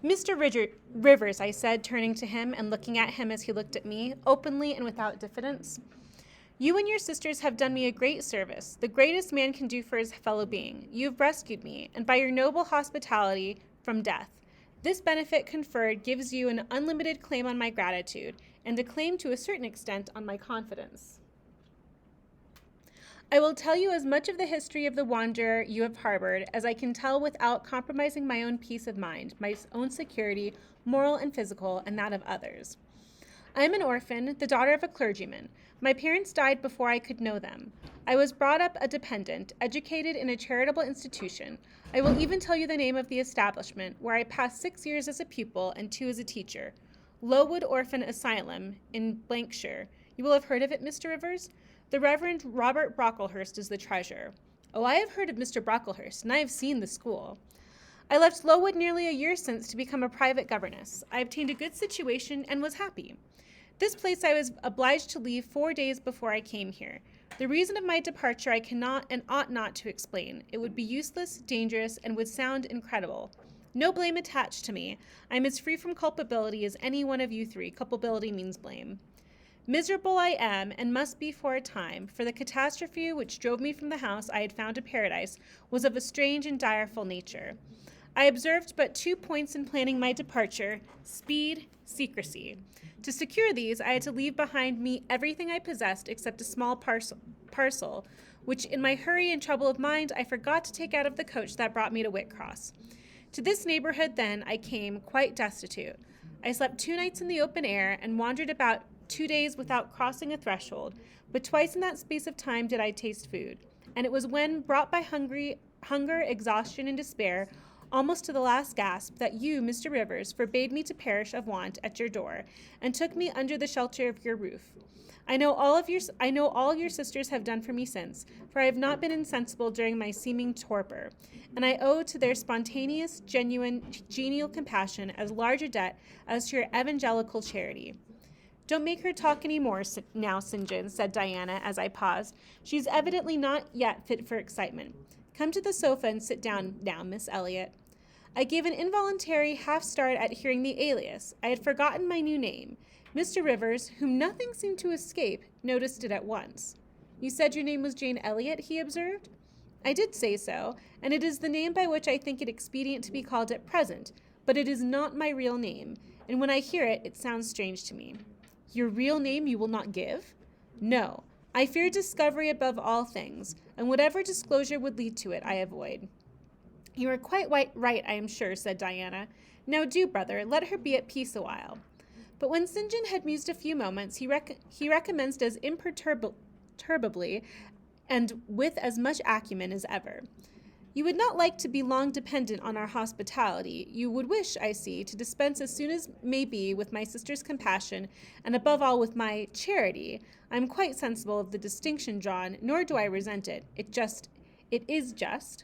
Mr. Rivers, I said, turning to him and looking at him as he looked at me, openly and without diffidence. You and your sisters have done me a great service, the greatest man can do for his fellow being. You have rescued me, and by your noble hospitality, from death. This benefit conferred gives you an unlimited claim on my gratitude, and a claim to a certain extent on my confidence. I will tell you as much of the history of the wanderer you have harbored as I can tell without compromising my own peace of mind, my own security, moral and physical, and that of others. I am an orphan, the daughter of a clergyman. My parents died before I could know them. I was brought up a dependent, educated in a charitable institution. I will even tell you the name of the establishment, where I passed 6 years as a pupil and 2 as a teacher. Lowood Orphan Asylum in Blankshire. You will have heard of it, Mr. Rivers? The Reverend Robert Brocklehurst is the treasurer. Oh, I have heard of Mr. Brocklehurst, and I have seen the school. I left Lowood nearly a year since to become a private governess. I obtained a good situation and was happy. This place I was obliged to leave 4 days before I came here. The reason of my departure I cannot and ought not to explain. It would be useless, dangerous, and would sound incredible. No blame attached to me. I am as free from culpability as any one of you three. Culpability means blame. Miserable I am, and must be for a time, for the catastrophe which drove me from the house I had found a paradise was of a strange and direful nature. I observed but 2 points in planning my departure: speed, secrecy. To secure these, I had to leave behind me everything I possessed except a small parcel, which in my hurry and trouble of mind I forgot to take out of the coach that brought me to Whitcross. To this neighborhood, then, I came, quite destitute. I slept 2 nights in the open air, and wandered about 2 days without crossing a threshold, but twice in that space of time did I taste food. And it was when, brought by hunger, exhaustion, and despair, almost to the last gasp, that you, Mr. Rivers, forbade me to perish of want at your door, and took me under the shelter of your roof. I know all your sisters have done for me since, for I have not been insensible during my seeming torpor, and I owe to their spontaneous, genuine, genial compassion as large a debt as to your evangelical charity. Don't make her talk any more now, St. John, said Diana as I paused. She's evidently not yet fit for excitement. Come to the sofa and sit down now, Miss Elliot. I gave an involuntary half-start at hearing the alias. I had forgotten my new name. Mr. Rivers, whom nothing seemed to escape, noticed it at once. You said your name was Jane Elliot, he observed. I did say so, and it is the name by which I think it expedient to be called at present, but it is not my real name, and when I hear it, it sounds strange to me. Your real name you will not give? No. I fear discovery above all things, and whatever disclosure would lead to it, I avoid. You are quite right, I am sure, said Diana. Now do, brother, let her be at peace a while. But when St. John had mused a few moments, he recommenced as imperturbably and with as much acumen as ever. You would not like to be long dependent on our hospitality. You would wish, I see, to dispense as soon as may be with my sister's compassion, and above all with my charity. I am quite sensible of the distinction drawn, nor do I resent it. It is just.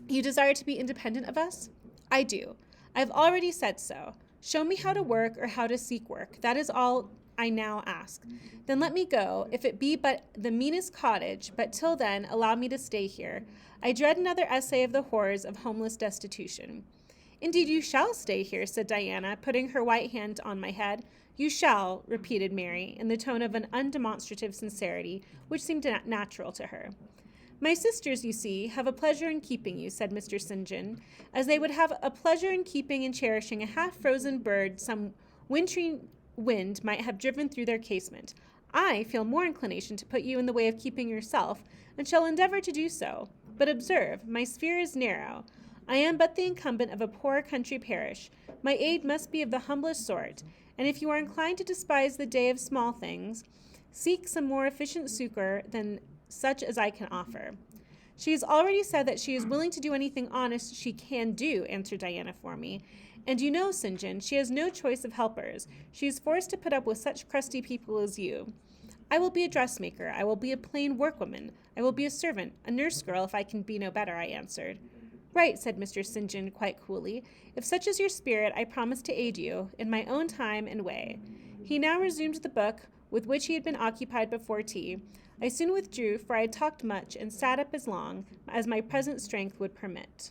You desire to be independent of us? I do. I have already said so. Show me how to work or how to seek work. That is all I now ask. Then let me go, if it be but the meanest cottage, but till then allow me to stay here. I dread another essay of the horrors of homeless destitution. Indeed, you shall stay here, said Diana, putting her white hand on my head. You shall, repeated Mary, in the tone of an undemonstrative sincerity, which seemed natural to her. My sisters, you see, have a pleasure in keeping you, said Mr. St. John, as they would have a pleasure in keeping and cherishing a half-frozen bird some wintry wind might have driven through their casement. I feel more inclination to put you in the way of keeping yourself, and shall endeavor to do so. But observe, my sphere is narrow. I am but the incumbent of a poor country parish. My aid must be of the humblest sort, and if you are inclined to despise the day of small things, seek some more efficient succor than such as I can offer. She has already said that she is willing to do anything honest she can do, answered Diana for me. And you know, St. John, she has no choice of helpers. She is forced to put up with such crusty people as you. I will be a dressmaker. I will be a plain workwoman. I will be a servant, a nurse girl, if I can be no better, I answered. Right, said Mr. St. John quite coolly. If such is your spirit, I promise to aid you, in my own time and way. He now resumed the book with which he had been occupied before tea. I soon withdrew, for I had talked much, and sat up as long as my present strength would permit.